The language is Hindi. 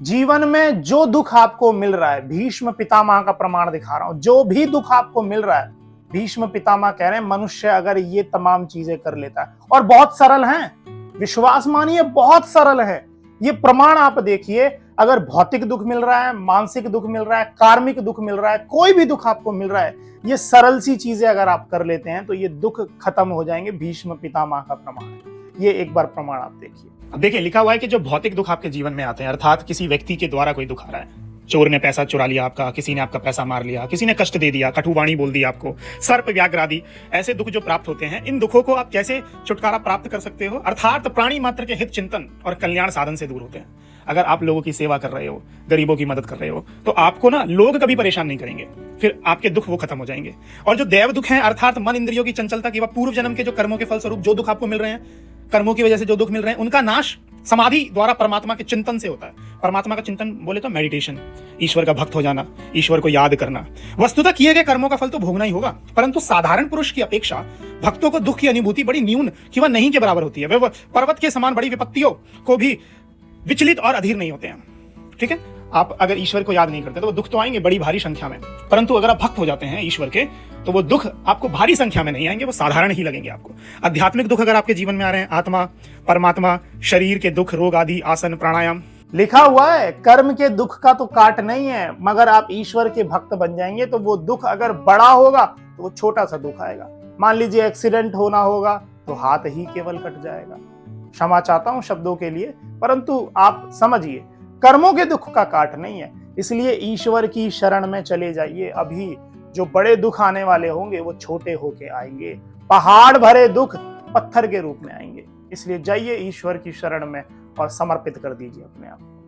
जीवन में जो दुख आपको मिल रहा है, भीष्म पितामह का प्रमाण दिखा रहा हूं, जो भी दुख आपको मिल रहा है, भीष्म पितामह कह रहे हैं मनुष्य अगर ये तमाम चीजें कर लेता है, और बहुत सरल हैं, विश्वास मानिए बहुत सरल है। ये प्रमाण आप देखिए, अगर भौतिक दुख मिल रहा है, मानसिक दुख मिल रहा है, कार्मिक दुख मिल रहा है, कोई भी दुख आपको मिल रहा है, ये सरल सी चीजें अगर आप कर लेते हैं तो ये दुख खत्म हो जाएंगे। भीष्म पितामह का प्रमाण है, ये एक बार प्रमाण आप देखिए। अब देखिए लिखा हुआ है कि जो भौतिक दुख आपके जीवन में आते हैं, अर्थात किसी व्यक्ति के द्वारा कोई दुख आ रहा है, चोर ने पैसा चुरा लिया आपका, किसी ने आपका पैसा मार लिया, किसी ने कष्ट दे दिया, कटुवाणी बोल दी आपको, सर्प व्याघ्र आदि ऐसे दुख जो प्राप्त होते हैं, इन दुखों को आप कैसे छुटकारा प्राप्त कर सकते हो? अर्थात प्राणी मात्र के हित चिंतन और कल्याण साधन से दूर होते हैं। अगर आप लोगों की सेवा कर रहे हो, गरीबों की मदद कर रहे हो, तो आपको ना लोग कभी परेशान नहीं करेंगे, फिर आपके दुख वो खत्म हो जाएंगे। और जो देव दुख हैं, अर्थात मन इंद्रियों की चंचलता की, पूर्व जन्म के जो कर्मों के फलस्वरूप जो दुख आपको मिल रहे हैं, कर्मों की वजह से जो दुख मिल रहे हैं, उनका नाश समाधि द्वारा परमात्मा के चिंतन से होता है। परमात्मा का चिंतन बोले तो मेडिटेशन, ईश्वर का भक्त हो जाना, ईश्वर को याद करना। वस्तुतः किए गए कर्मों का फल तो भोगना ही होगा, परंतु साधारण पुरुष की अपेक्षा भक्तों को दुख की अनुभूति बड़ी न्यून कि वह नहीं के बराबर होती है। वे पर्वत के समान बड़ी विपत्तियों को भी विचलित और अधीर नहीं होते हैं। ठीक है, आप अगर ईश्वर को याद नहीं करते तो वो दुख तो आएंगे बड़ी भारी संख्या में, परंतु अगर आप भक्त हो जाते हैं ईश्वर के, तो वो दुख आपको भारी संख्या में नहीं आएंगे, वो साधारण ही लगेंगे आपको। आध्यात्मिक दुख अगर आपके जीवन में आ रहे हैं, आत्मा, परमात्मा, शरीर के दुख, रोग आदि, आसन, प्राणायाम, लिखा हुआ है कर्म के दुख का तो काट नहीं है, मगर आप ईश्वर के भक्त बन जाएंगे तो वो दुख अगर बड़ा होगा तो वो छोटा सा दुख आएगा। मान लीजिए एक्सीडेंट होना होगा तो हाथ ही केवल कट जाएगा। क्षमा चाहता हूं शब्दों के लिए, परंतु आप समझिए कर्मों के दुख का काट नहीं है। इसलिए ईश्वर की शरण में चले जाइए, अभी जो बड़े दुख आने वाले होंगे वो छोटे होके आएंगे। पहाड़ भरे दुख पत्थर के रूप में आएंगे। इसलिए जाइए ईश्वर की शरण में और समर्पित कर दीजिए अपने आप को।